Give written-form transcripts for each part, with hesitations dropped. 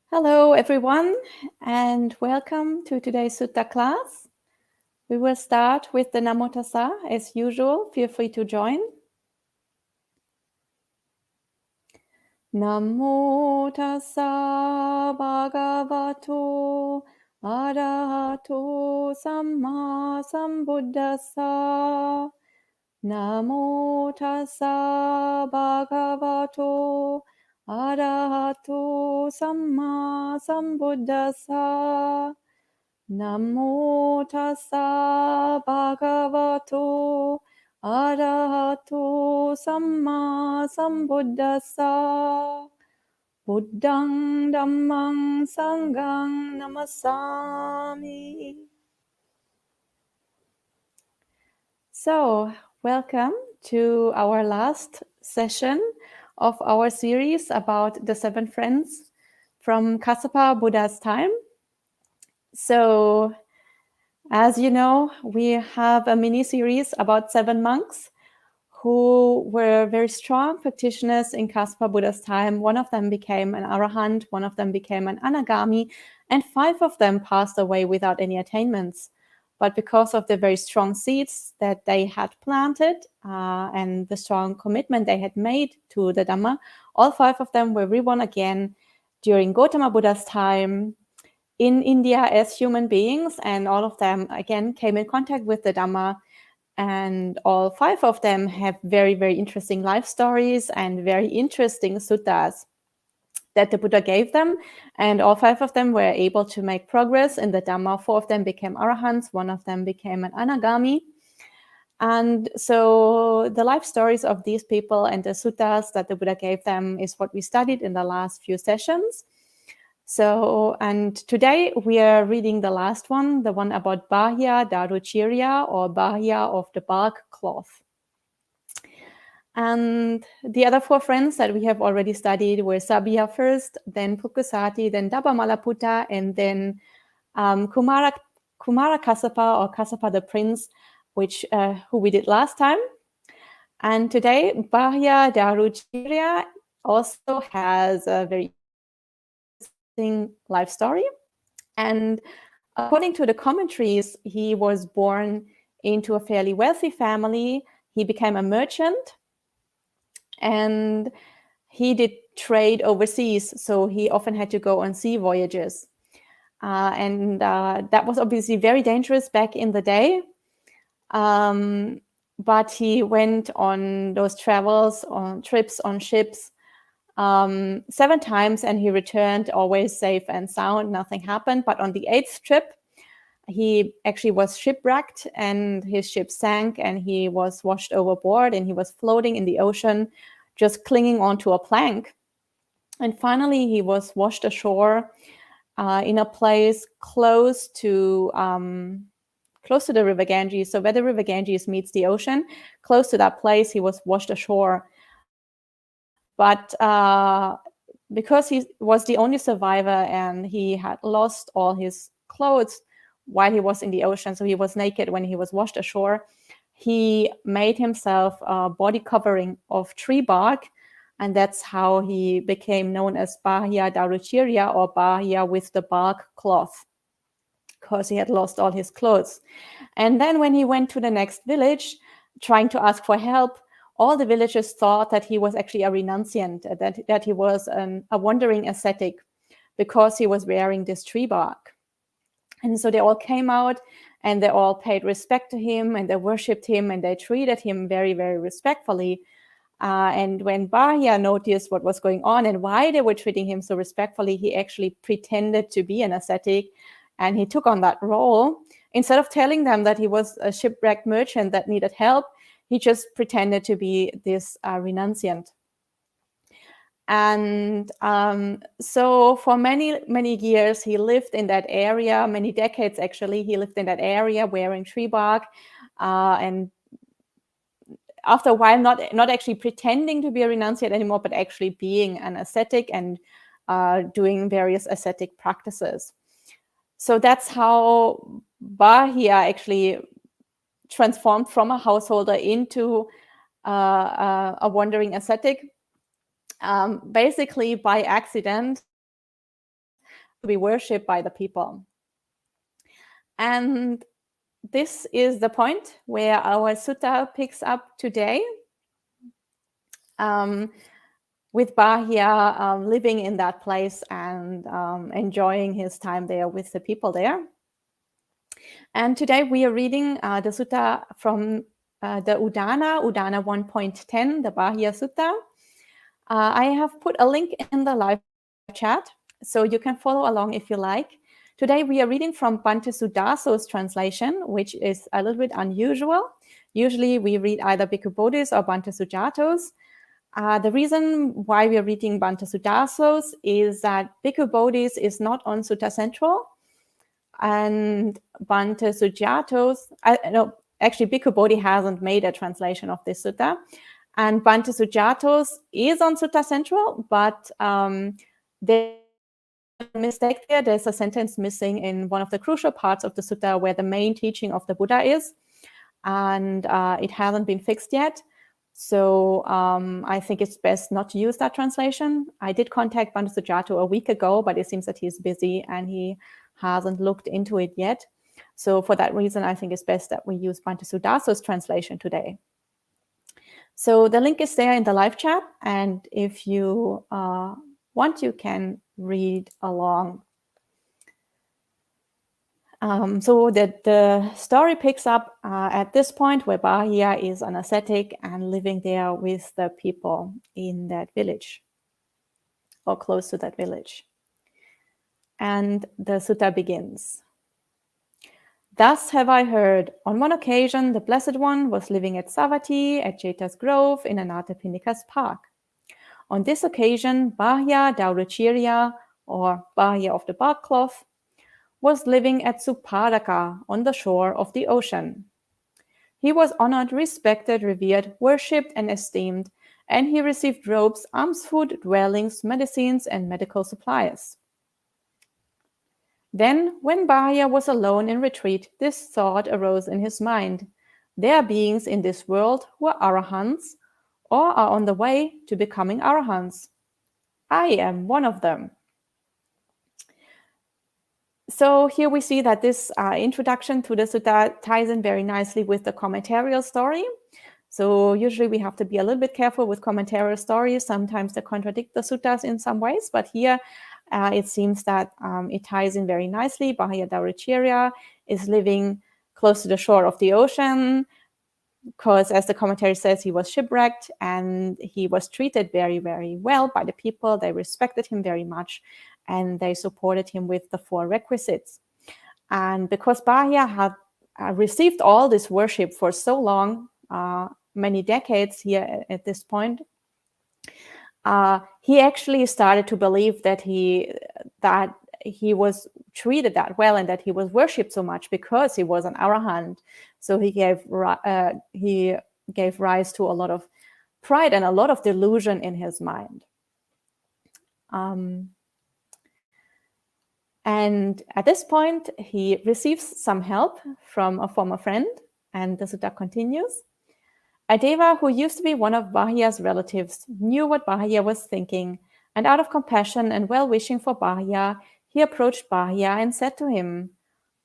Hello, everyone, and welcome to today's Sutta class. We will start with the Namo Tassa. As usual, feel free to join. Namo Tassa Bhagavato Arahato Samma Sambuddhassa. Namo Tassa Bhagavato Arahato Samma Sambuddhassa. Namo Tassa Bhagavato Arahato Samma Sambuddhassa. Buddhang Dhammang Sanghang Namasami. So, welcome to our last session of our series about the 7 friends from Kassapa Buddha's time. So, as you know, we have a mini-series about 7 monks who were very strong practitioners in Kassapa Buddha's time. One of them became an arahant, one of them became an anagami, and 5 of them passed away without any attainments. But because of the very strong seeds that they had planted and the strong commitment they had made to the Dhamma, all 5 of them were reborn again during Gautama Buddha's time in India as human beings, and all of them again came in contact with the Dhamma, and all 5 of them have very, very interesting life stories and very interesting suttas that the Buddha gave them, and all 5 of them were able to make progress in the Dhamma. 4 of them became arahants, 1 of them became an anagami. And so the life stories of these people and the suttas that the Buddha gave them is what we studied in the last few sessions. So, and today we are reading the last one, the one about Bahya Daruchirya, or Bahya of the bark cloth. And the other 4 friends that we have already studied were Sabya first, then Pukusati, then Dabamalaputta, and then Kumara Kassapa, or Kassapa the prince, who we did last time. And today, Bahya Daruchirya also has a very interesting life story. And according to the commentaries, he was born into a fairly wealthy family. He became a merchant, and he did trade overseas, so he often had to go on sea voyages. And that was obviously very dangerous back in the day. But he went on those travels, on trips, on ships, 7 times, and he returned always safe and sound. Nothing happened. But on the 8th trip, he actually was shipwrecked, and his ship sank, and he was washed overboard, and he was floating in the ocean, just clinging onto a plank. And finally, he was washed ashore in a place close to the river Ganges. So where the river Ganges meets the ocean, close to that place, he was washed ashore. But because he was the only survivor and he had lost all his clothes while he was in the ocean, so he was naked when he was washed ashore, he made himself a body covering of tree bark, and that's how he became known as Bahya Daruchirya, or Bahya with the bark cloth, because he had lost all his clothes. And then when he went to the next village trying to ask for help, all the villagers thought that he was actually a renunciant, that he was a wandering ascetic, because he was wearing this tree bark. And so they all came out, and they all paid respect to him, and they worshipped him, and they treated him very, very respectfully. And when Bahya noticed what was going on and why they were treating him so respectfully, he actually pretended to be an ascetic, and he took on that role. Instead of telling them that he was a shipwrecked merchant that needed help, he just pretended to be this renunciant. And so for many, many years, he lived in that area, many decades actually, he lived in that area wearing tree bark, and after a while, not actually pretending to be a renunciate anymore, but actually being an ascetic and doing various ascetic practices. So that's how Bahya actually transformed from a householder into a wandering ascetic, basically by accident. be worshipped by the people. And this is the point where our sutta picks up today, with Bahia living in that place and enjoying his time there with the people there. And today we are reading the sutta from the Udana 1.10, the Bahia Sutta. I have put a link in the live chat, so you can follow along if you like. Today we are reading from Bhante Sudaso's translation, which is a little bit unusual. Usually we read either Bhikkhu Bodhis or Bhante Sujato's. The reason why we are reading Bhante Sudaso's is that Bhikkhu Bodhis is not on Sutta Central, and Bhante Sujato's, actually Bhikkhu Bodhi hasn't made a translation of this sutta, and Bhante Sujato's is on Sutta Central, but there's a mistake there. There's a sentence missing in one of the crucial parts of the sutta where the main teaching of the Buddha is, and it hasn't been fixed yet. So I think it's best not to use that translation. I did contact Bhante Sujato a week ago, but it seems that he's busy and he hasn't looked into it yet. So for that reason, I think it's best that we use Bhante Sudaso's translation today. So the link is there in the live chat, and if you want, you can read along. So the story picks up at this point where Bahia is an ascetic and living there with the people in that village, or close to that village. And the sutta begins. Thus have I heard, on one occasion the Blessed One was living at Savatthi, at Jeta's Grove, in Anathapindika's park. On this occasion, Bahya Daurachirya, or Bahya of the bark cloth, was living at Supadaka, on the shore of the ocean. He was honored, respected, revered, worshipped, and esteemed, and he received robes, alms food, dwellings, medicines, and medical supplies. Then, when Bahya was alone in retreat, this thought arose in his mind. There are beings in this world who are arahants, or are on the way to becoming arahants. I am one of them. So here we see that this introduction to the sutta ties in very nicely with the commentarial story. So usually we have to be a little bit careful with commentarial stories. Sometimes they contradict the suttas in some ways, but here it seems that it ties in very nicely. Bahya Daurachirya is living close to the shore of the ocean because, as the commentary says, he was shipwrecked and he was treated very, very well by the people. They respected him very much and they supported him with the 4 requisites. And because Bahya had received all this worship for so long, many decades here at this point, he actually started to believe that he was treated that well and that he was worshipped so much because he was an arahant. So he gave rise to a lot of pride and a lot of delusion in his mind. And at this point, he receives some help from a former friend, and the sutta continues. A deva who used to be one of Bahya's relatives knew what Bahya was thinking, and out of compassion and well-wishing for Bahya, he approached Bahya and said to him,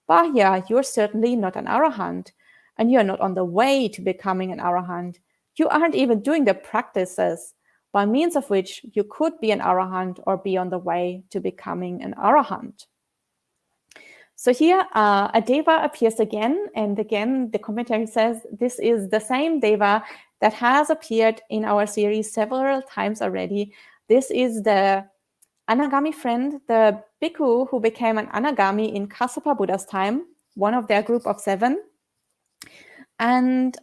Bahya, you're certainly not an arahant, and you're not on the way to becoming an arahant. You aren't even doing the practices by means of which you could be an arahant or be on the way to becoming an arahant. So here a deva appears again, and again the commentary says this is the same deva that has appeared in our series several times already. This is the Anagami friend, the bhikkhu who became an Anagami in Kassapa Buddha's time, one of their group of 7. And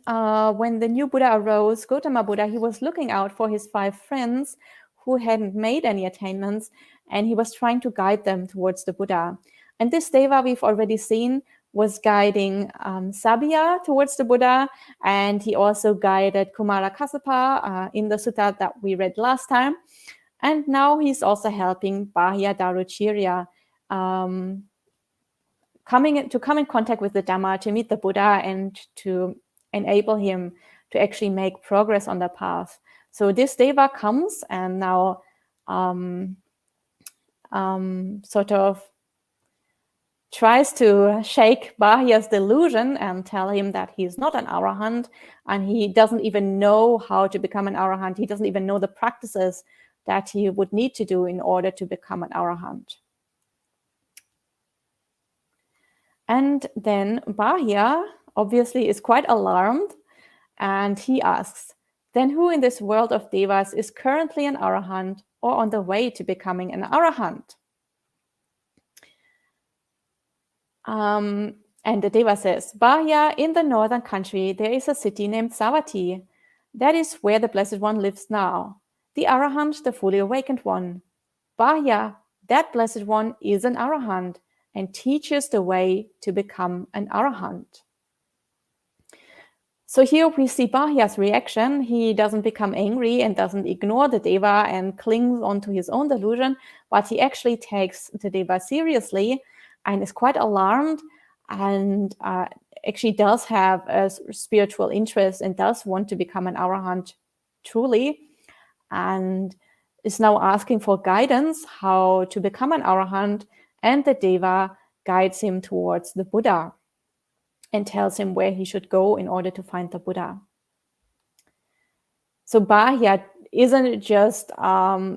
when the new Buddha arose, Gautama Buddha, he was looking out for his 5 friends who hadn't made any attainments, and he was trying to guide them towards the Buddha. And this deva we've already seen was guiding Sabya towards the Buddha, and he also guided Kumara Kassapa in the sutta that we read last time. And now he's also helping Bahya Daurachirya come in contact with the Dhamma, to meet the Buddha, and to enable him to actually make progress on the path. So this deva comes, and now sort of tries to shake Bahya's delusion and tell him that he's not an arahant, and he doesn't even know how to become an arahant. He doesn't even know the practices that he would need to do in order to become an arahant. And then Bahya obviously is quite alarmed, and he asks, then who in this world of devas is currently an arahant or on the way to becoming an arahant? And the deva says, Bahya, in the northern country, there is a city named Savatthi. That is where the Blessed One lives now, the arahant, the fully awakened one. Bahya, that Blessed One is an arahant and teaches the way to become an arahant. So here we see Bahya's reaction. He doesn't become angry and doesn't ignore the deva and clings onto his own delusion, but he actually takes the deva seriously and is quite alarmed, and actually does have a spiritual interest and does want to become an arahant truly, and is now asking for guidance how to become an arahant, and the deva guides him towards the Buddha and tells him where he should go in order to find the Buddha. So Bahya isn't just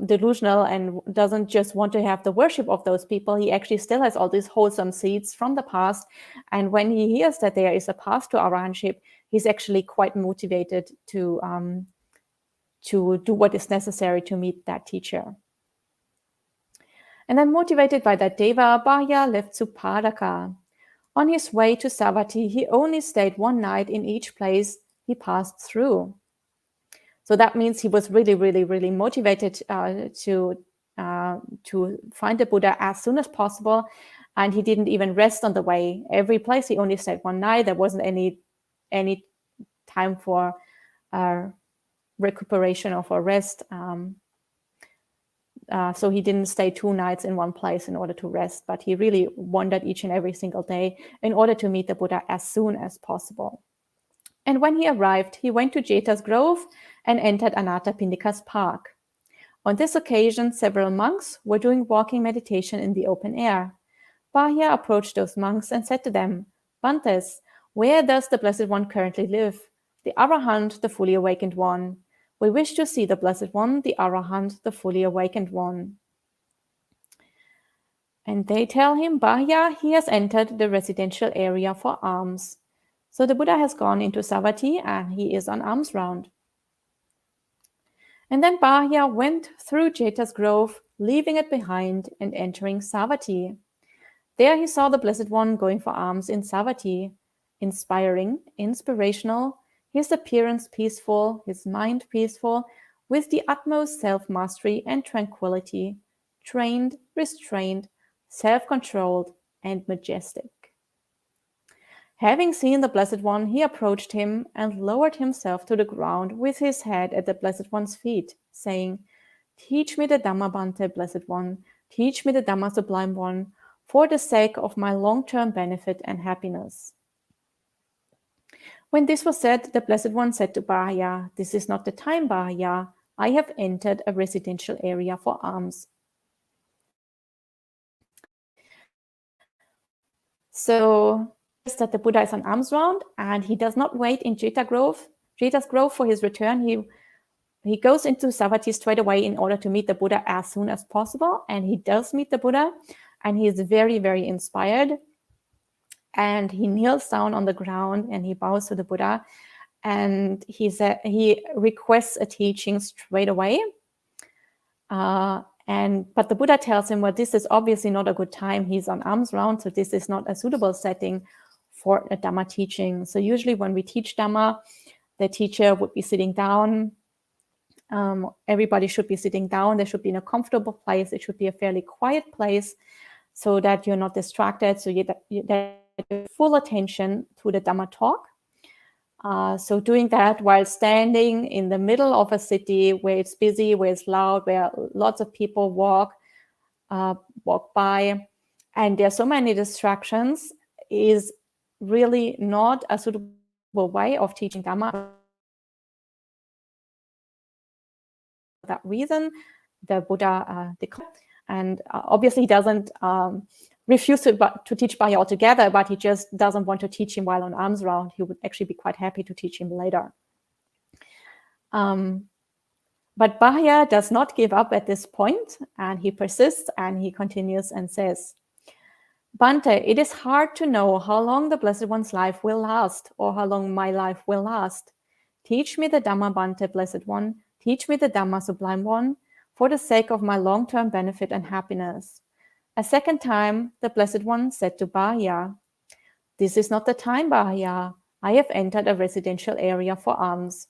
delusional and doesn't just want to have the worship of those people. He actually still has all these wholesome seeds from the past. And when he hears that there is a path to arahantship, he's actually quite motivated to do what is necessary to meet that teacher. And then motivated by that deva, Bahya left Supadaka. On his way to Savatthi, he only stayed one night in each place he passed through. So that means he was really, really, really motivated to find the Buddha as soon as possible, and he didn't even rest on the way. Every place he only stayed one night. There wasn't any time for recuperation or for rest. So he didn't stay 2 nights in one place in order to rest, but he really wandered each and every single day in order to meet the Buddha as soon as possible. And when he arrived, he went to Jeta's grove and entered Anathapindika's park. On this occasion, several monks were doing walking meditation in the open air. Bahya approached those monks and said to them, Bhantes, where does the Blessed One currently live? The Arahant, the fully awakened one. We wish to see the Blessed One, the Arahant, the fully awakened one. And they tell him, Bahya, he has entered the residential area for alms. So the Buddha has gone into Savatthi and he is on alms round. And then Bahya went through Jeta's grove, leaving it behind and entering Savatthi. There he saw the Blessed One going for alms in Savatthi, inspiring, inspirational, his appearance peaceful, his mind peaceful, with the utmost self-mastery and tranquility, trained, restrained, self-controlled, and majestic. Having seen the Blessed One, he approached him and lowered himself to the ground with his head at the Blessed One's feet, saying, Teach me the Dhamma, Bhante, Blessed One, teach me the Dhamma, Sublime One, for the sake of my long-term benefit and happiness. When this was said, the Blessed One said to Bahya, This is not the time, Bahya. I have entered a residential area for alms. So that the Buddha is on alms round, and he does not wait in Jeta's grove for his return. He goes into Savatthi straight away in order to meet the Buddha as soon as possible, and he does meet the Buddha, and he is very, very inspired. And he kneels down on the ground and he bows to the Buddha, and he requests a teaching straight away. But the Buddha tells him, well, this is obviously not a good time. He's on alms round, so this is not a suitable setting for a Dhamma teaching. So usually when we teach Dhamma, the teacher would be sitting down. Everybody should be sitting down. They should be in a comfortable place. It should be a fairly quiet place so that you're not distracted, so you have full attention to the Dhamma talk. So doing that while standing in the middle of a city where it's busy, where it's loud, where lots of people walk by, and there are so many distractions, is really not a suitable way of teaching Dhamma. For that reason, the Buddha declared, And obviously he doesn't refuse to teach Bahya altogether, but he just doesn't want to teach him while on alms round. He would actually be quite happy to teach him later. But Bahya does not give up at this point, and he persists and he continues and says, Bhante, it is hard to know how long the Blessed One's life will last, or how long my life will last. Teach me the Dhamma, Bhante, Blessed One. Teach me the Dhamma, Sublime One, for the sake of my long-term benefit and happiness. A second time, the Blessed One said to Bahya, This is not the time, Bahya. I have entered a residential area for alms.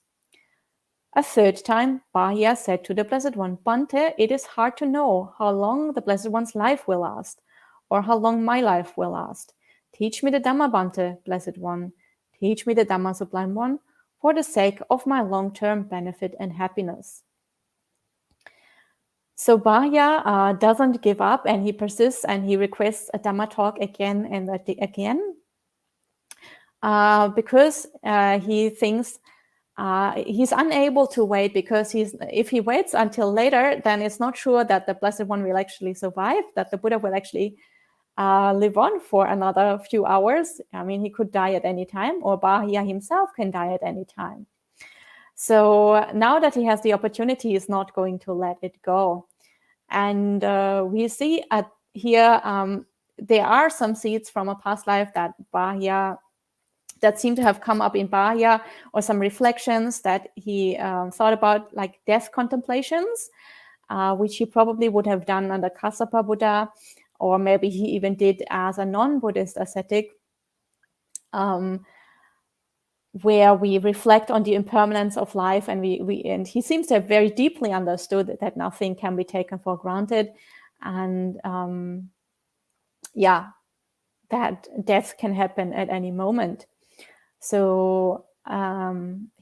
A third time, Bahya said to the Blessed One, Bhante, it is hard to know how long the Blessed One's life will last, or how long my life will last. Teach me the Dhamma, Bhante, Blessed One. Teach me the Dhamma, Sublime One, for the sake of my long-term benefit and happiness. So Bahya doesn't give up, and he persists, and he requests a Dhamma talk again and again, because he thinks he's unable to wait, because if he waits until later, then it's not sure that the Blessed One will actually survive, that the Buddha will actually live on for another few hours. I mean, he could die at any time, or Bahya himself can die at any time. So now that he has the opportunity, he's not going to let it go. And we see here there are some seeds from a past life that seem to have come up in Bahya, or some reflections that he thought about, like death contemplations, which he probably would have done under Kassapa Buddha, or maybe he even did as a non-Buddhist ascetic, where we reflect on the impermanence of life, and and he seems to have very deeply understood that nothing can be taken for granted, and that death can happen at any moment. So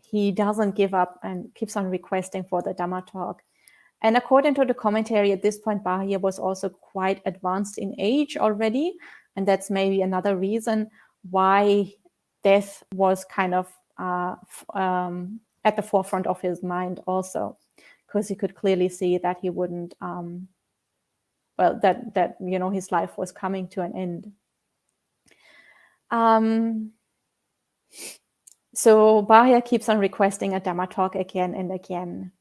he doesn't give up and keeps on requesting for the Dhamma talk. And according to the commentary, at this point, Bahya was also quite advanced in age already. And that's maybe another reason why death was kind of at the forefront of his mind also, because he could clearly see that he wouldn't, that his life was coming to an end. So Bahya keeps on requesting a Dhamma talk again and again.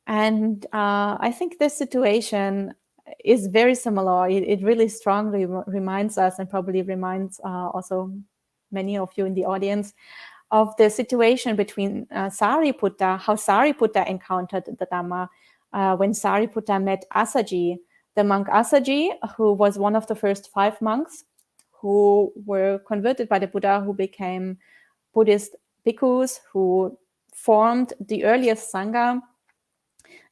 And I think this situation is very similar. It really strongly reminds us, and probably reminds also many of you in the audience, of the situation between Sariputta, how Sariputta encountered the Dhamma when Sariputta met Assaji, the monk Assaji, who was one of the first 5 monks who were converted by the Buddha, who became Buddhist bhikkhus, who formed the earliest Sangha,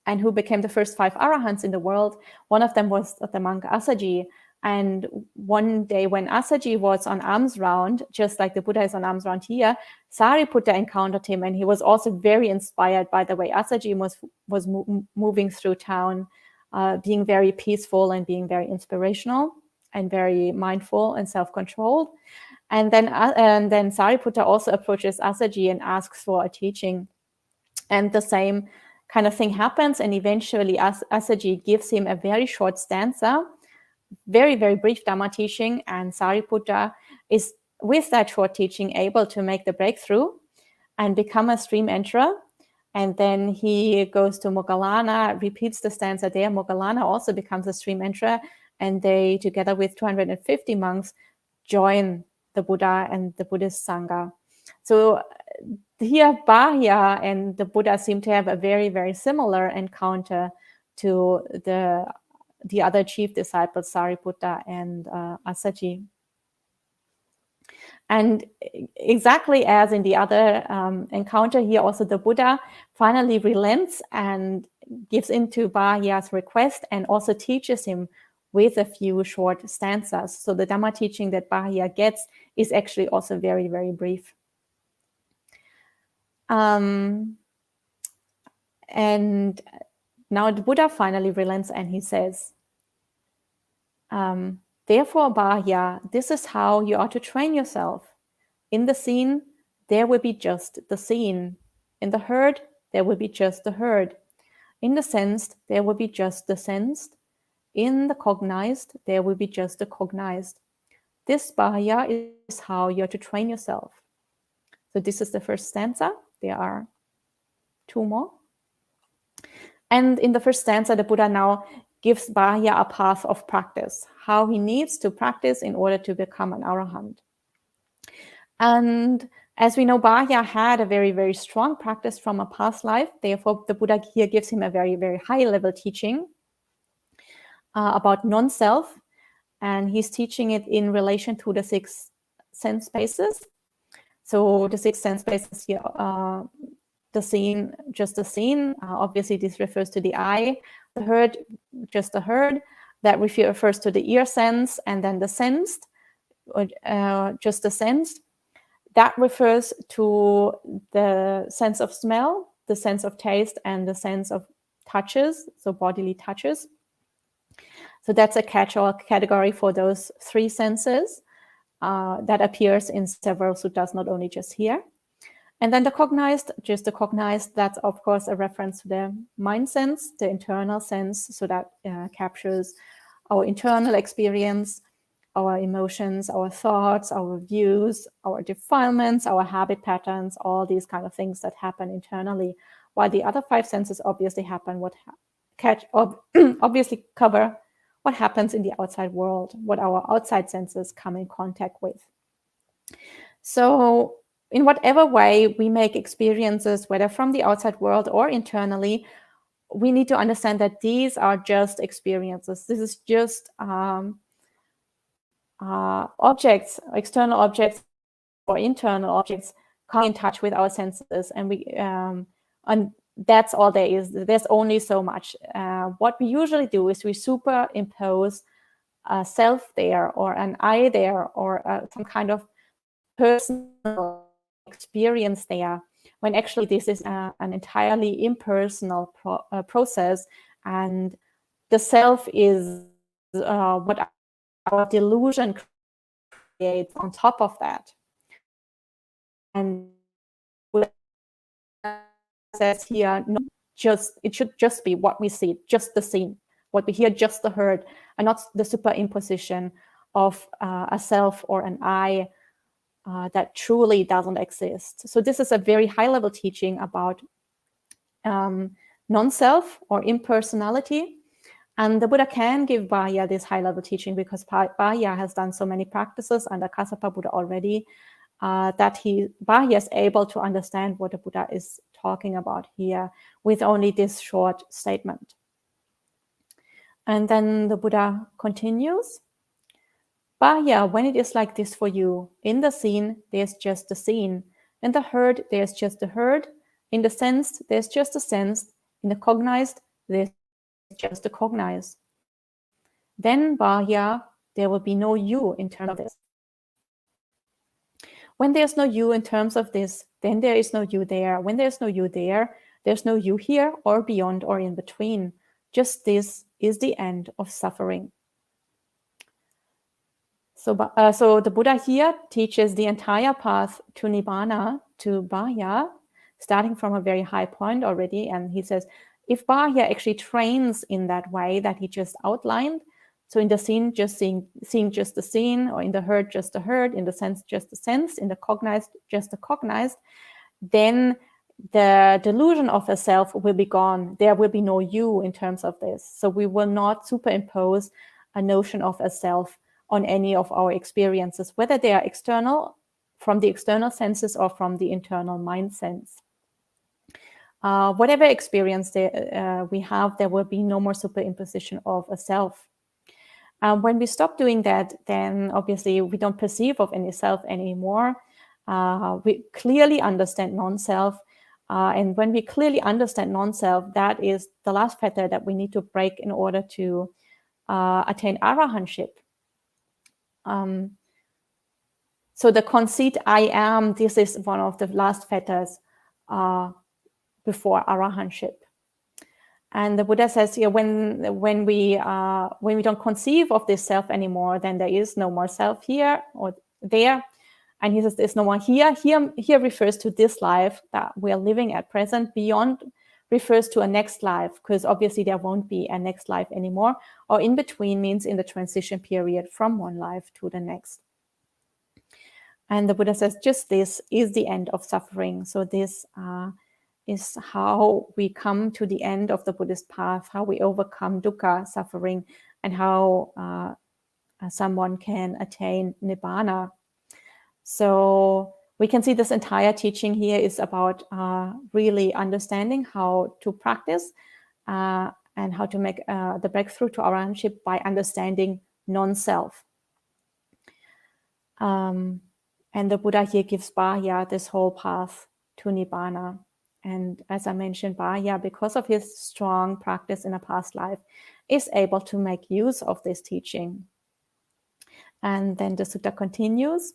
and who became the first 5 arahants in the world. One of them was the monk Assaji. And one day when Assaji was on alms round, just like the Buddha is on alms round here, Sariputta encountered him, and he was also very inspired by the way Assaji was moving through town, being very peaceful and being very inspirational and very mindful and self-controlled. And then Sariputta also approaches Assaji and asks for a teaching. And the same kind of thing happens, and eventually Assaji gives him a very short stanza, very, very brief Dhamma teaching, and Sariputta is, with that short teaching, able to make the breakthrough and become a stream enterer. And then he goes to Moggallana, repeats the stanza there. Moggallana also becomes a stream enterer, and they, together with 250 monks, join the Buddha and the Buddhist Sangha. So here Bahya and the Buddha seem to have a very, very similar encounter to the other chief disciples, Sariputta and Assaji. And exactly as in the other encounter here, also the Buddha finally relents and gives in to Bahya's request, and also teaches him with a few short stanzas. So the Dhamma teaching that Bahya gets is actually also very, very brief. And now the Buddha finally relents, and he says, therefore, Bahya, this is how you are to train yourself. In the scene, there will be just the scene. In the herd, there will be just the herd. In the sensed, there will be just the sensed. In the cognized, there will be just the cognized. This bahya is how you're to train yourself. So this is the first stanza. There are 2 more. And in the first stanza, the Buddha now gives bahya a path of practice, how he needs to practice in order to become an arahant. And as we know, bahya had a very, very strong practice from a past life. Therefore, the Buddha here gives him a very, very high level teaching about non-self. And he's teaching it in relation to the 6 sense spaces. So the 6 sense spaces here, the seen, just the seen. Obviously, this refers to the eye. The heard, just the heard. That refers to the ear sense, and then the sensed, just the sensed. That refers to the sense of smell, the sense of taste, and the sense of touches, so bodily touches. So that's a catch-all category for those 3 senses that appears in several suttas, not only just here. And then the cognized, just the cognized, that's of course a reference to the mind sense, the internal sense, so that captures our internal experience, our emotions, our thoughts, our views, our defilements, our habit patterns, all these kind of things that happen internally, while the other 5 senses obviously happen, obviously cover what happens in the outside world, what our outside senses come in contact with. So in whatever way we make experiences, whether from the outside world or internally, we need to understand that these are just experiences. This is just objects, external objects or internal objects come in touch with our senses, and that's all there is. There's only so much. What we usually do is we superimpose a self there, or an I there, or some kind of personal experience there, when actually this is an entirely impersonal process, and the self is what our delusion creates on top of that. And says here, no, it should just be what we see, just the seen, what we hear, just the heard, and not the superimposition of a self or an I that truly doesn't exist. So this is a very high-level teaching about non-self or impersonality. And the Buddha can give Bahya this high-level teaching because Bahya has done so many practices under Kassapa Buddha already that Bahya is able to understand what the Buddha is talking about here with only this short statement. And then the Buddha continues. Bahya, when it is like this for you, in the seen, there's just the seen. In the heard, there's just the heard. In the sensed, there's just the sensed. In the cognized, there's just the cognized. Then, Bahya, there will be no you in terms of this. When there's no you in terms of this, then there is no you there. When there's no you there, there's no you here or beyond or in between. Just this is the end of suffering. So the Buddha here teaches the entire path to Nibbana, to Bahya, starting from a very high point already. And he says, if Bahya actually trains in that way that he just outlined, so in the seen, just seeing just the seen, or in the heard, just the heard, in the sense, just the sense, in the cognized, just the cognized, then the delusion of a self will be gone. There will be no you in terms of this. So we will not superimpose a notion of a self on any of our experiences, whether they are external, from the external senses or from the internal mind sense. Whatever experience we have, there will be no more superimposition of a self. When we stop doing that, then obviously we don't perceive of any self anymore. We clearly understand non-self. And when we clearly understand non-self, that is the last fetter that we need to break in order to attain arahantship. So the conceit I am, this is one of the last fetters before arahantship. And the Buddha says here, when we don't conceive of this self anymore, then there is no more self here or there. And he says there's no more here. Here refers to this life that we are living at present, beyond refers to a next life, because obviously there won't be a next life anymore, or in between means in the transition period from one life to the next. And the Buddha says, just this is the end of suffering. So this is how we come to the end of the Buddhist path, how we overcome dukkha, suffering, and how someone can attain nibbana. So we can see this entire teaching here is about really understanding how to practice and how to make the breakthrough to arahantship by understanding non-self. And the Buddha here gives Bahya this whole path to Nibbana. And as I mentioned, Bahya, because of his strong practice in a past life, is able to make use of this teaching. And then the sutta continues.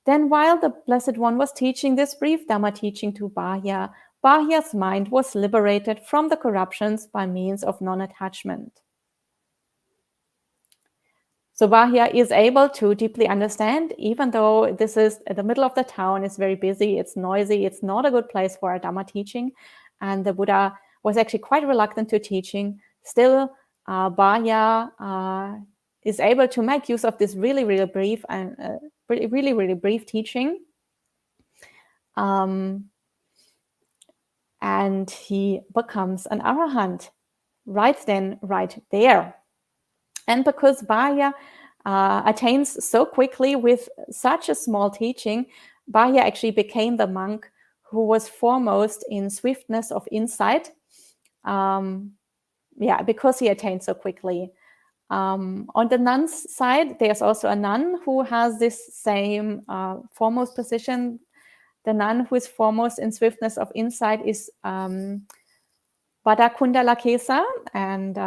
Then while the Blessed One was teaching this brief Dhamma teaching to Bahya, Bahya's mind was liberated from the corruptions by means of non-attachment. So Bahya is able to deeply understand, even though this is at the middle of the town, it's very busy, it's noisy, it's not a good place for a Dhamma teaching. And the Buddha was actually quite reluctant to teaching. Still, Bahya is able to make use of this really, really brief and really, really brief teaching. And he becomes an arahant right then, right there. And because Bahya attains so quickly with such a small teaching, Bahya actually became the monk who was foremost in swiftness of insight. Because he attained so quickly. On the nun's side, there's also a nun who has this same foremost position. The nun who is foremost in swiftness of insight is Kundalakesa, and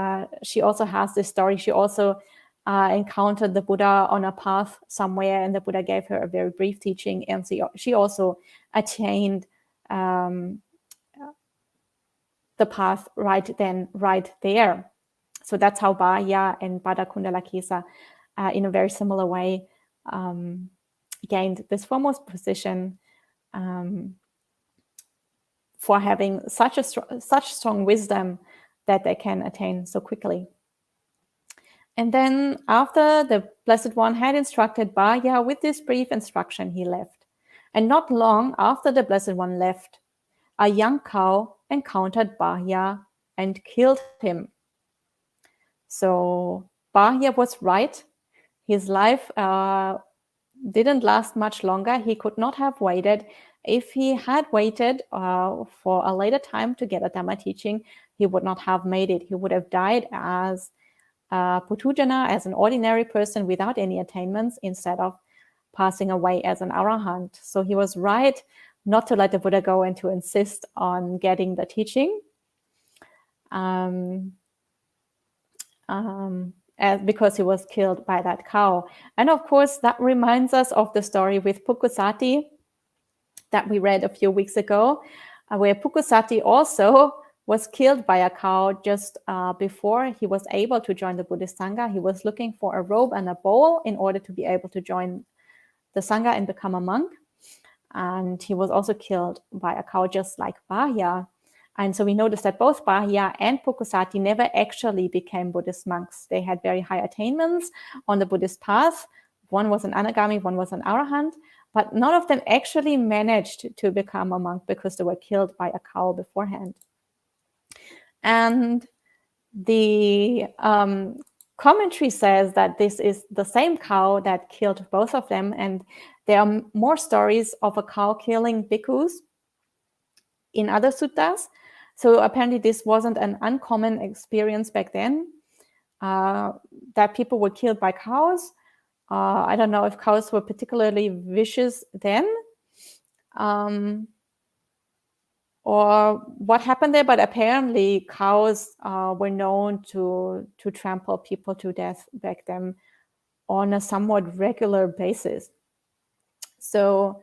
she also has this story. She also encountered the Buddha on a path somewhere, and the Buddha gave her a very brief teaching, and she also attained the path right then, right there. So that's how Bahya and Kundalakesa, in a very similar way, gained this foremost position for having such strong wisdom that they can attain so quickly. And then after the Blessed One had instructed Bahya with this brief instruction, he left. And not long after the Blessed One left, a young cow encountered Bahya and killed him. So Bahya was right. His life didn't last much longer. He could not have waited. If he had waited for a later time to get a Dhamma teaching, he would not have made it. He would have died as Putujana, as an ordinary person without any attainments, instead of passing away as an arahant. So he was right not to let the Buddha go and to insist on getting the teaching. Because he was killed by that cow. And of course, that reminds us of the story with Pukusati that we read a few weeks ago, where Pukusati also was killed by a cow just before he was able to join the Buddhist Sangha. He was looking for a robe and a bowl in order to be able to join the Sangha and become a monk. And he was also killed by a cow just like Bahya. And so we noticed that both Bahya and Pukusati never actually became Buddhist monks. They had very high attainments on the Buddhist path. One was an anagami, one was an arahant, but none of them actually managed to become a monk because they were killed by a cow beforehand. And the commentary says that this is the same cow that killed both of them, and there are more stories of a cow killing bhikkhus in other suttas. So apparently this wasn't an uncommon experience back then, that people were killed by cows. I don't know if cows were particularly vicious then, or what happened there, but apparently cows were known to trample people to death back then on a somewhat regular basis. So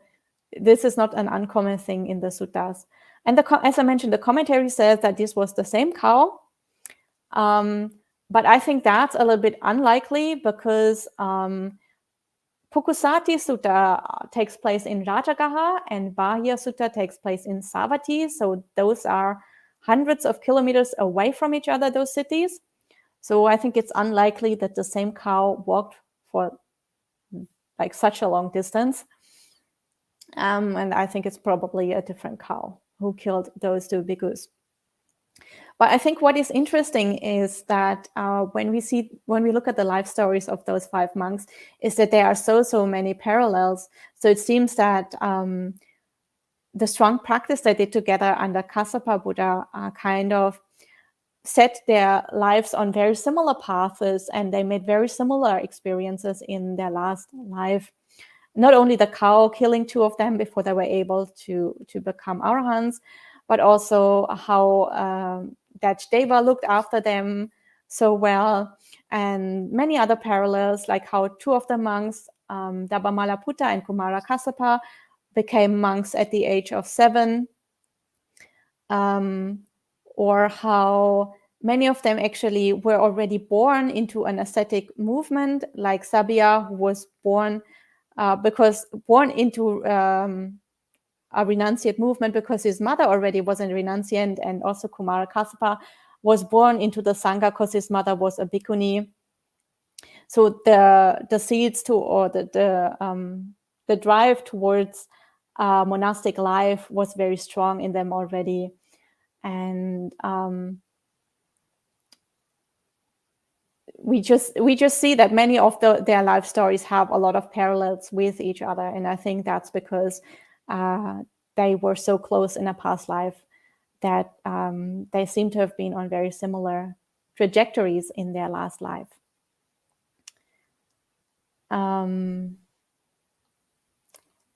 this is not an uncommon thing in the suttas. And as I mentioned, the commentary says that this was the same cow. But I think that's a little bit unlikely because Pukusati Sutta takes place in Rajagaha and Bahya Sutta takes place in Savatthi. So those are hundreds of kilometers away from each other, those cities. So I think it's unlikely that the same cow walked for like such a long distance. And I think it's probably a different cow who killed those two bhikkhus. But I think what is interesting is that when we look at the life stories of those 5 monks, is that there are so many parallels. So it seems that the strong practice they did together under Kassapa Buddha kind of set their lives on very similar paths, and they made very similar experiences in their last life. Not only the cow killing 2 of them before they were able to become arahants, but also how that Deva looked after them so well, and many other parallels, like how 2 of the monks, Dabamalaputta and Kumara Kassapa, became monks at the age of 7, or how many of them actually were already born into an ascetic movement, like Sabya, who was born into a renunciate movement because his mother already was a renunciant, and also Kumara Kassapa was born into the Sangha because his mother was a bhikkhuni. So the seeds to, or the drive towards monastic life was very strong in them already. And we just see that many of their life stories have a lot of parallels with each other, and I think that's because they were so close in a past life that they seem to have been on very similar trajectories in their last life.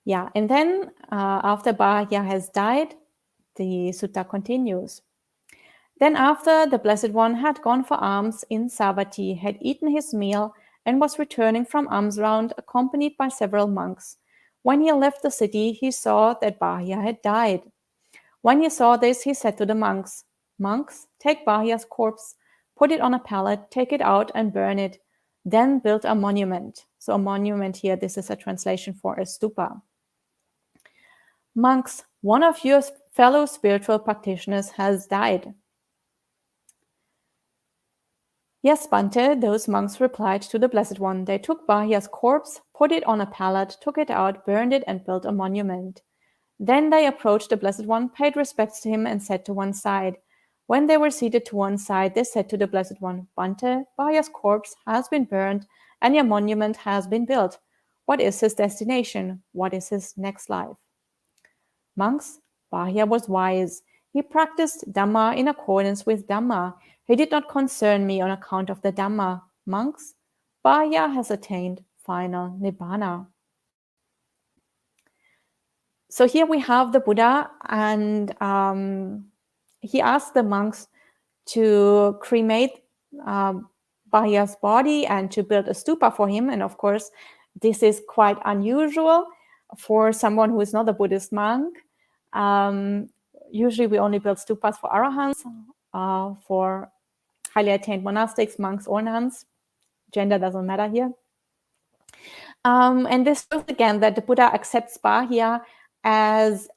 Yeah, and then after Bahya has died, the sutta continues. Then after the Blessed One had gone for alms in Savatthi, had eaten his meal, and was returning from alms round, accompanied by several monks. When he left the city, he saw that Bahya had died. When he saw this, he said to the monks, "Monks, take Bahya's corpse, put it on a pallet, take it out and burn it, then build a monument." So a monument here, this is a translation for a stupa. "Monks, one of your fellow spiritual practitioners has died." "Yes, Bhante," those monks replied to the Blessed One. They took Bahya's corpse, put it on a pallet, took it out, burned it, and built a monument. Then they approached the Blessed One, paid respects to him, and sat to one side. When they were seated to one side, they said to the Blessed One, "Bhante, Bahya's corpse has been burned, and your monument has been built. What is his destination? What is his next life?" "Monks, Bahya was wise. He practiced Dhamma in accordance with Dhamma. He did not concern me on account of the Dhamma. Monks, Bahya has attained final Nibbana." So here we have the Buddha, and he asked the monks to cremate Bahya's body and to build a stupa for him. And of course, this is quite unusual for someone who is not a Buddhist monk. Usually we only build stupas for arahants, for highly attained monastics, monks or nuns. Gender doesn't matter here. And this shows again that the Buddha accepts Bahya as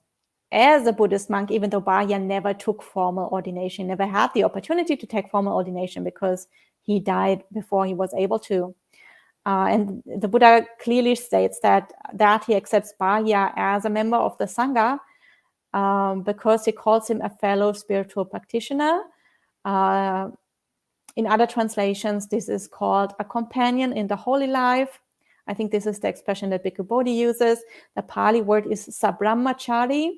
a Buddhist monk, even though Bahya never took formal ordination, never had the opportunity to take formal ordination because he died before he was able to. And the Buddha clearly states that he accepts Bahya as a member of the Sangha because he calls him a fellow spiritual practitioner. In other translations, this is called a companion in the holy life. I think this is the expression that Bhikkhu Bodhi uses. The Pali word is sabrahmachari.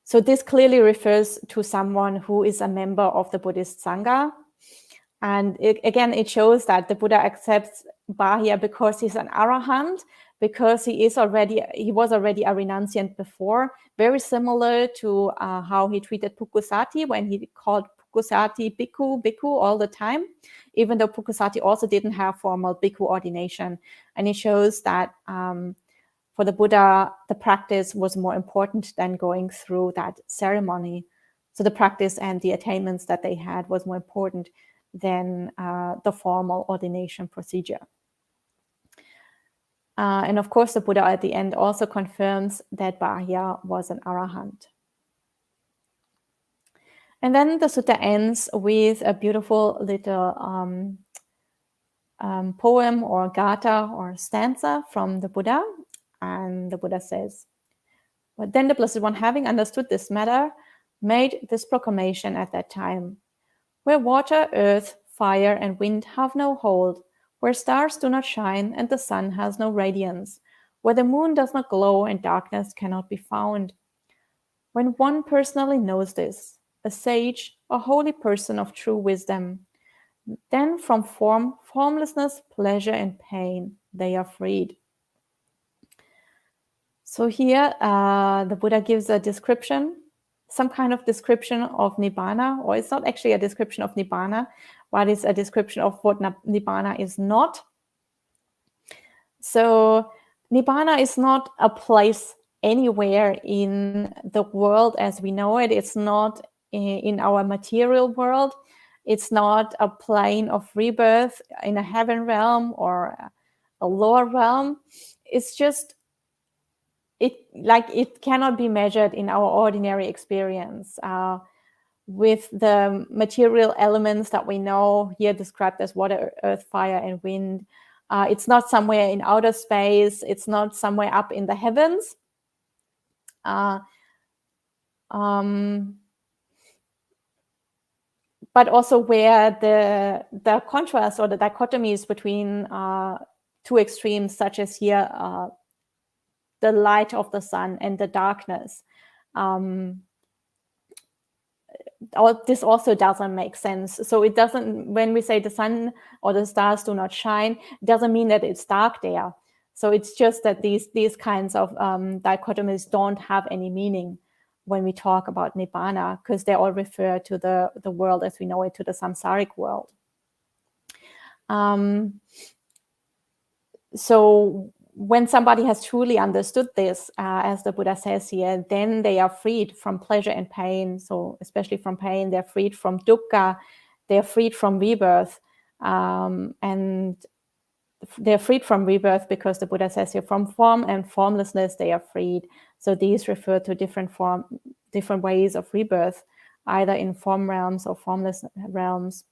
So this clearly refers to someone who is a member of the Buddhist Sangha. And it shows that the Buddha accepts Bahya because he's an arahant, because he was already a renunciant before, very similar to how he treated Pukusati when he called Pukusati bhikkhu all the time, even though Pukusati also didn't have formal bhikkhu ordination. And it shows that for the Buddha, the practice was more important than going through that ceremony. So the practice and the attainments that they had was more important than the formal ordination procedure. And of course, the Buddha at the end also confirms that Bahya was an arahant. And then the sutta ends with a beautiful little poem or gatha or stanza from the Buddha. And the Buddha says, "But then the Blessed One, having understood this matter, made this proclamation at that time. Where water, earth, fire, and wind have no hold, where stars do not shine and the sun has no radiance, where the moon does not glow and darkness cannot be found. When one personally knows this, a sage, a holy person of true wisdom, then from form, formlessness, pleasure, and pain, they are freed." So here the Buddha gives a description, some kind of description of Nibbana, or it's not actually a description of Nibbana, but it's a description of what Nibbana is not. So Nibbana is not a place anywhere in the world as we know it. It's not in our material world. It's not a plane of rebirth in a heaven realm or a lower realm. It's just it cannot be measured in our ordinary experience with the material elements that we know here described as water, earth, fire, and wind. It's not somewhere in outer space. It's not somewhere up in the heavens. But also where the contrast or the dichotomies between two extremes, such as here the light of the sun and the darkness. This also doesn't make sense. So it doesn't, when we say the sun or the stars do not shine, it doesn't mean that it's dark there. So it's just that these kinds of dichotomies don't have any meaning when we talk about Nibbana, because they all refer to the world as we know it, to the samsaric world. So when somebody has truly understood this, as the Buddha says here, then they are freed from pleasure and pain. So especially from pain, they're freed from dukkha, they're freed from rebirth. And they're freed from rebirth because the Buddha says here, from form and formlessness, they are freed. So these refer to different ways of rebirth, either in form realms or formless realms.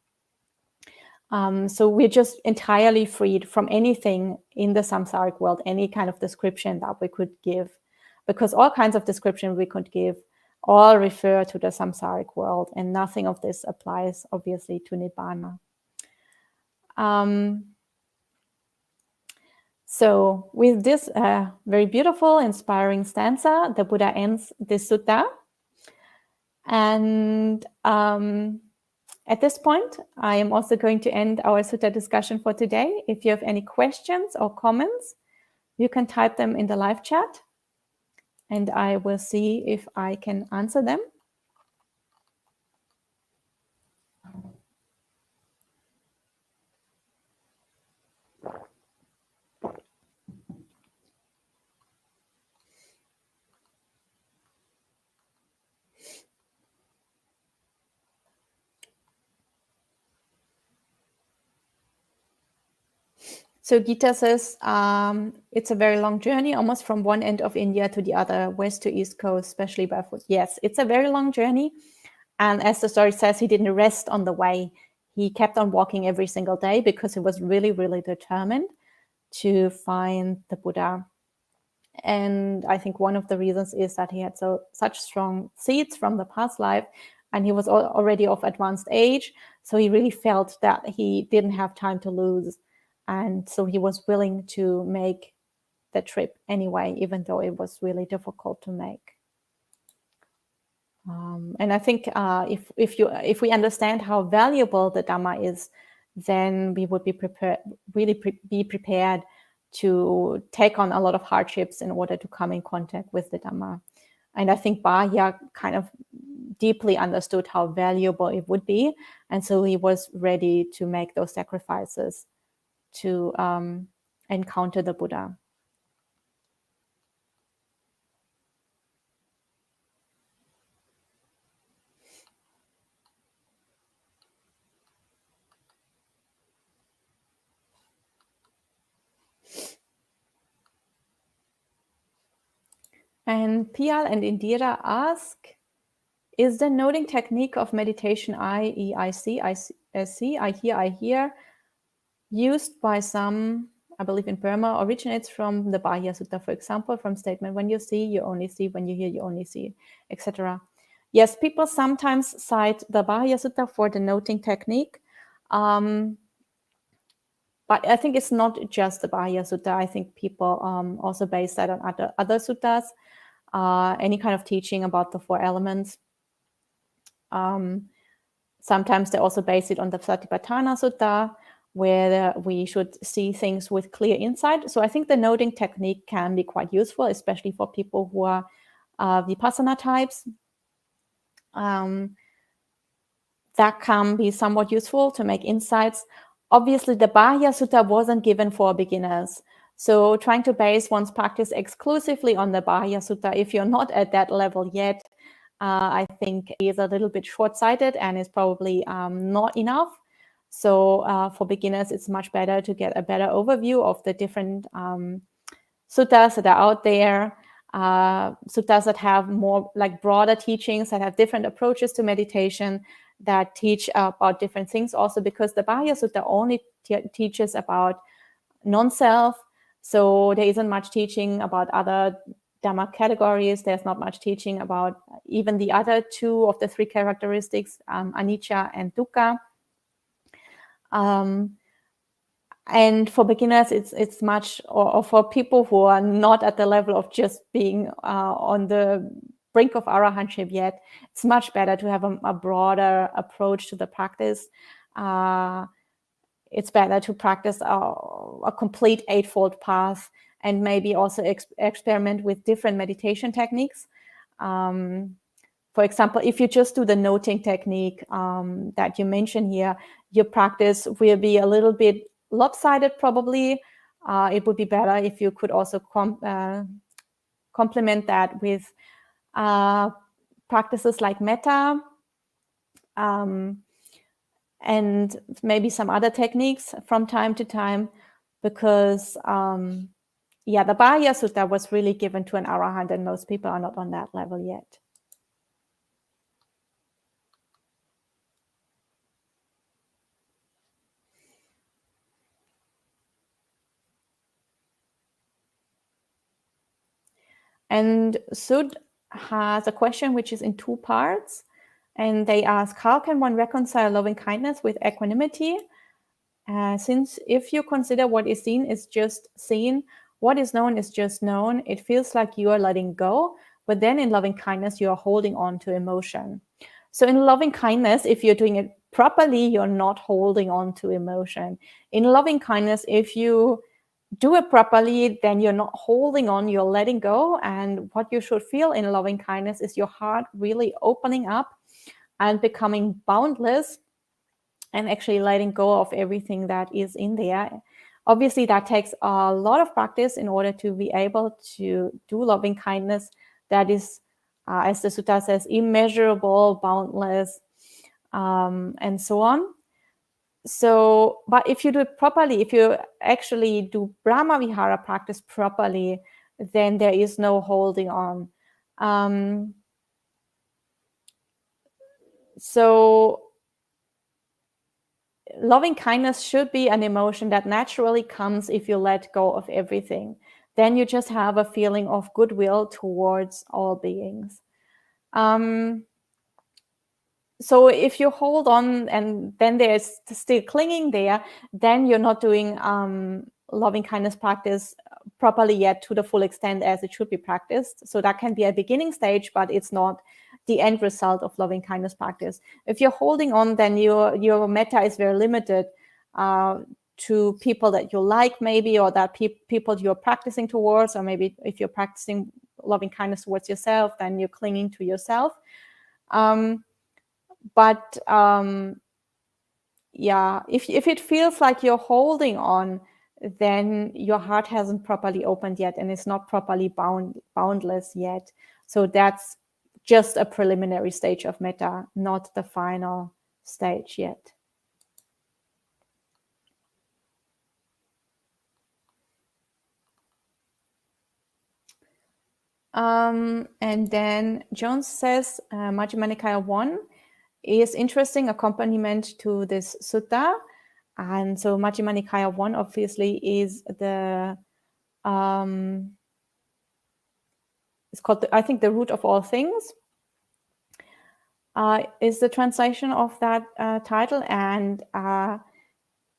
So we're just entirely freed from anything in the samsaric world, any kind of description that we could give, because all kinds of description we could give all refer to the samsaric world, and nothing of this applies, obviously, to Nibbana. So with this very beautiful, inspiring stanza, the Buddha ends this sutta. And at this point, I am also going to end our sutta discussion for today. If you have any questions or comments, you can type them in the live chat, and I will see if I can answer them. So Gita says, it's a very long journey, almost from one end of India to the other, west to east coast, especially by foot. Yes, it's a very long journey. And as the story says, he didn't rest on the way. He kept on walking every single day because he was really, really determined to find the Buddha. And I think one of the reasons is that he had such strong seeds from the past life, and he was already of advanced age. So he really felt that he didn't have time to lose. And so he was willing to make the trip anyway, even though it was really difficult to make. And I think if we understand how valuable the Dhamma is, then we would be prepared, be prepared to take on a lot of hardships in order to come in contact with the Dhamma. And I think Bahya kind of deeply understood how valuable it would be, and so he was ready to make those sacrifices to encounter the Buddha. And Pial and Indira ask Is the noting technique of meditation I hear, used by some, I believe in Burma, originates from the Bahya Sutta, for example, from statement, when you see, you only see, when you hear, you only see, etc. Yes, people sometimes cite the Bahya Sutta for the noting technique. But I think it's not just the Bahya Sutta. I think people also base that on other suttas, any kind of teaching about the four elements. Sometimes they also base it on the Satipatthana Sutta, where we should see things with clear insight. So I think the noting technique can be quite useful, especially for people who are Vipassana types. That can be somewhat useful to make insights. Obviously, the Bahya Sutta wasn't given for beginners. So trying to base one's practice exclusively on the Bahya Sutta, if you're not at that level yet, I think is a little bit short-sighted and is probably not enough. So for beginners, it's much better to get a better overview of the different suttas that are out there, suttas that have more like broader teachings, that have different approaches to meditation, that teach about different things also, because the Bahya Sutta only teaches about non-self. So there isn't much teaching about other Dhamma categories. There's not much teaching about even the other two of the three characteristics, anicca and dukkha. And for beginners, it's much, or for people who are not at the level of just being on the brink of arahantship yet, it's much better to have a broader approach to the practice. It's better to practice a complete eightfold path, and maybe also experiment with different meditation techniques. For example, if you just do the noting technique that you mentioned here, your practice will be a little bit lopsided probably. It would be better if you could also complement that with practices like metta, and maybe some other techniques from time to time, because the Bahya Sutta was really given to an arahant, and most people are not on that level yet. And Sud has a question which is in two parts, and they ask, how can one reconcile loving kindness with equanimity? Since if you consider what is seen is just seen, what is known is just known, it feels like you are letting go, but then in loving kindness, you are holding on to emotion. So in loving kindness, if you're doing it properly, you're not holding on to emotion. In loving kindness, if you do it properly, then you're not holding on, you're letting go. And what you should feel in loving kindness is your heart really opening up and becoming boundless, and actually letting go of everything that is in there. Obviously, that takes a lot of practice in order to be able to do loving kindness that is, as the sutta says, immeasurable, boundless, and so on. So, but if you do it properly, if you actually do Brahma Vihara practice properly, then there is no holding on. So loving kindness should be an emotion that naturally comes if you let go of everything. Then you just have a feeling of goodwill towards all beings. So if you hold on and then there's still clinging there, then you're not doing loving kindness practice properly yet to the full extent as it should be practiced. So that can be a beginning stage, but it's not the end result of loving kindness practice. If you're holding on, then your metta is very limited to people that you like, maybe, or that people you're practicing towards, or maybe if you're practicing loving kindness towards yourself, then you're clinging to yourself. But if it feels like you're holding on, then your heart hasn't properly opened yet, and it's not properly boundless yet. So that's just a preliminary stage of metta, not the final stage yet. And then Jones says Majjhima Nikaya 1 is interesting accompaniment to this sutta. And so Majjhima Nikaya 1 obviously is the it's called I think the root of all things is the translation of that title, and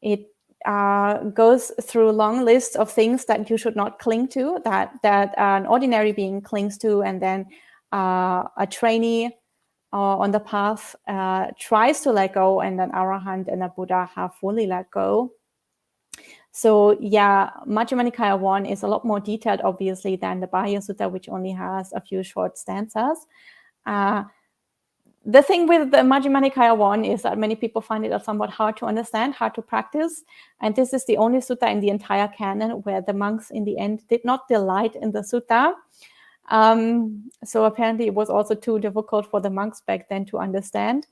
it goes through a long list of things that you should not cling to, that an ordinary being clings to, and then a trainee on the path tries to let go, and an arahant and a Buddha have fully let go. So yeah, Majjhima Nikaya 1 is a lot more detailed, obviously, than the Bahya Sutta, which only has a few short stanzas. The thing with the Majjhima Nikaya 1 is that many people find it somewhat hard to understand, hard to practice. And this is the only sutta in the entire canon where the monks in the end did not delight in the sutta. So apparently it was also too difficult for the monks back then to understand.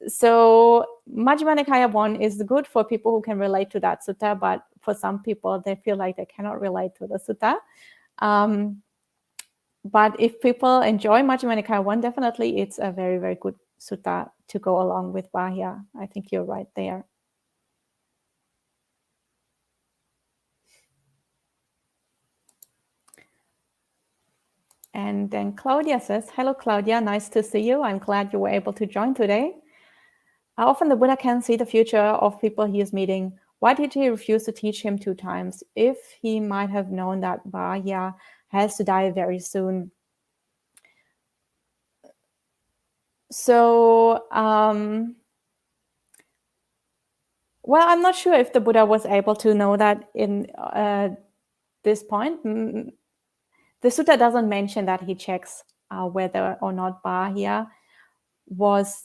So Majjhima Nikaya 1 is good for people who can relate to that sutta, but for some people, they feel like they cannot relate to the sutta. But if people enjoy Majjhima Nikaya 1, definitely it's a very, very good sutta to go along with Bahya. I think you're right there. And then Claudia says, hello, Claudia, nice to see you. I'm glad you were able to join today. Often the Buddha can see the future of people he is meeting. Why did he refuse to teach him 2 times if he might have known that Bahya has to die very soon? So, well, I'm not sure if the Buddha was able to know that in this point. The sutta doesn't mention that he checks whether or not Bahya was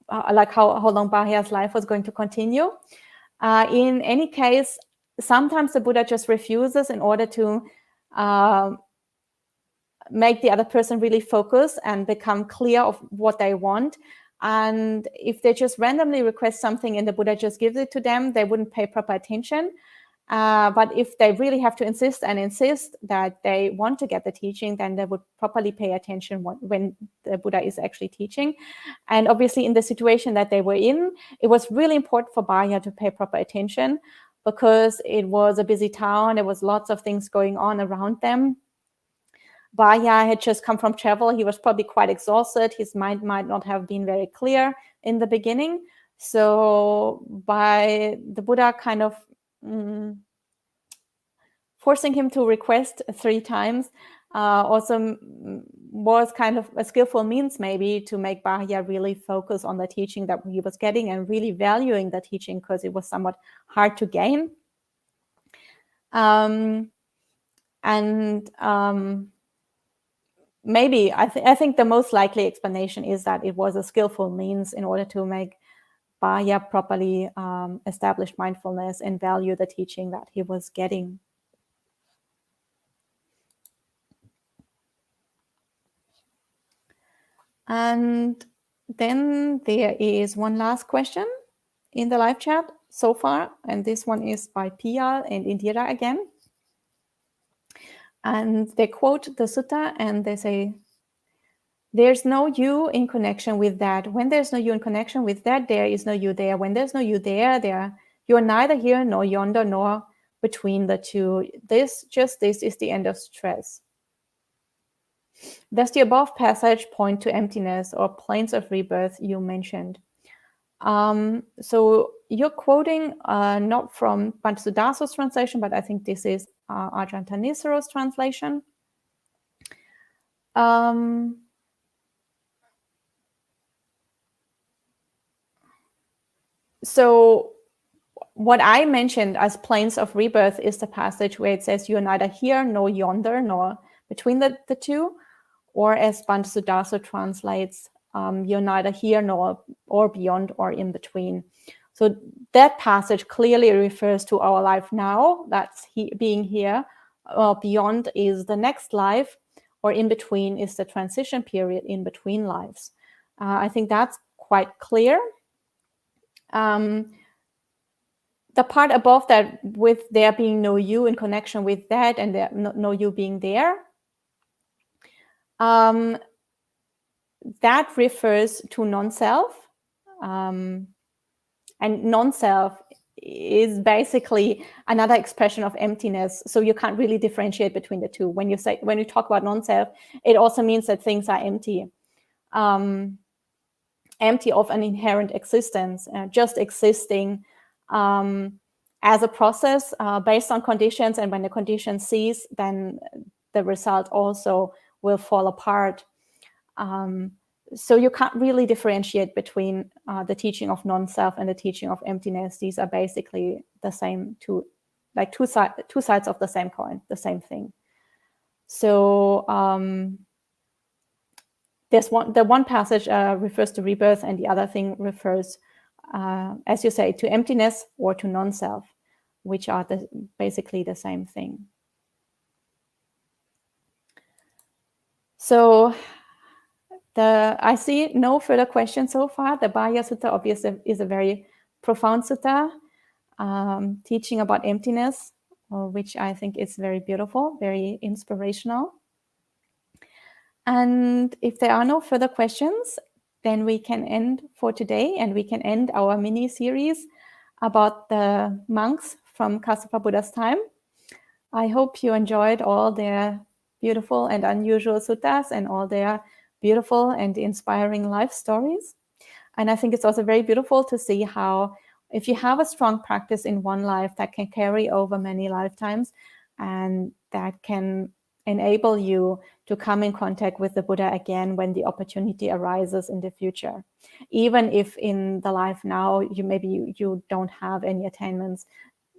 like how long Bahya's life was going to continue. In any case, sometimes the Buddha just refuses in order to make the other person really focus and become clear of what they want. And if they just randomly request something and the Buddha just gives it to them, they wouldn't pay proper attention. But if they really have to insist that they want to get the teaching, then they would properly pay attention when the Buddha is actually teaching. And obviously in the situation that they were in, it was really important for Bahya to pay proper attention because it was a busy town. There was lots of things going on around them. Bahya had just come from travel. He was probably quite exhausted. His mind might not have been very clear in the beginning. So by the Buddha kind of forcing him to request 3 times also was kind of a skillful means maybe to make Bahya really focus on the teaching that he was getting and really valuing the teaching because it was somewhat hard to gain. Maybe I think the most likely explanation is that it was a skillful means in order to make Bahya properly establish mindfulness and value the teaching that he was getting. And then there is one last question in the live chat so far, and this one is by Pia and Indira again. And they quote the sutta and they say, there's no you in connection with that. When there's no you in connection with that, there is no you there. When there's no you there, you're neither here nor yonder nor between the two. This is the end of stress. Does the above passage point to emptiness or planes of rebirth you mentioned? So you're quoting not from Bhattacharya's translation, but I think this is Ajahn Thanissaro's translation. So what I mentioned as planes of rebirth is the passage where it says you're neither here nor yonder nor between the two, or as Bhattacharya translates, you're neither here nor or beyond or in between. So that passage clearly refers to our life now. That's being here. Beyond is the next life, or in between is the transition period in between lives. I think that's quite clear. the part above that, with there being no you in connection with that, and there no you being there, that refers to non-self. And non-self is basically another expression of emptiness. So you can't really differentiate between the two. When you talk about non-self, it also means that things are empty, empty of an inherent existence, just existing as a process based on conditions. And when the conditions cease, then the result also will fall apart. So you can't really differentiate between the teaching of non-self and the teaching of emptiness. These are basically the same, two sides of the same coin, the same thing. So the one passage refers to rebirth, and the other thing refers, as you say, to emptiness or to non-self, which are basically the same thing. So I see no further questions so far. The Bhaya Sutta obviously is a very profound sutta, teaching about emptiness, which I think is very beautiful, very inspirational. And if there are no further questions, then we can end for today, and we can end our mini series about the monks from Kassapa Buddha's time. I hope you enjoyed all their beautiful and unusual suttas and all their beautiful and inspiring life stories. And I think it's also very beautiful to see how, if you have a strong practice in one life, that can carry over many lifetimes, and that can enable you to come in contact with the Buddha again when the opportunity arises in the future. Even if in the life now, you don't have any attainments,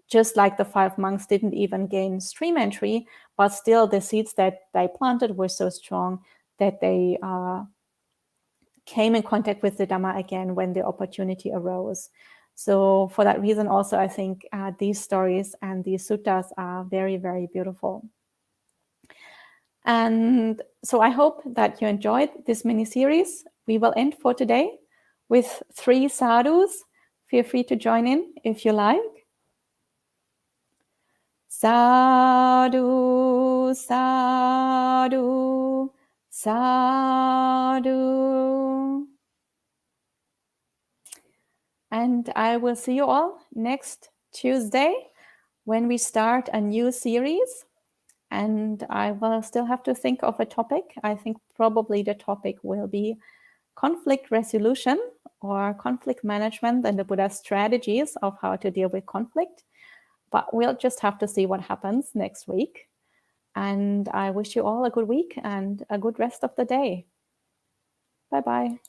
just like the 5 monks didn't even gain stream entry, but still the seeds that they planted were so strong that they came in contact with the Dhamma again when the opportunity arose. So for that reason also, I think these stories and these suttas are very, very beautiful. And so I hope that you enjoyed this mini-series. We will end for today with 3 sadhus. Feel free to join in if you like. Sadhu, sadhu, sadhu. And I will see you all next Tuesday when we start a new series. And I will still have to think of a topic. I think probably the topic will be conflict resolution or conflict management and the Buddha's strategies of how to deal with conflict. But we'll just have to see what happens next week. And I wish you all a good week and a good rest of the day. Bye-bye.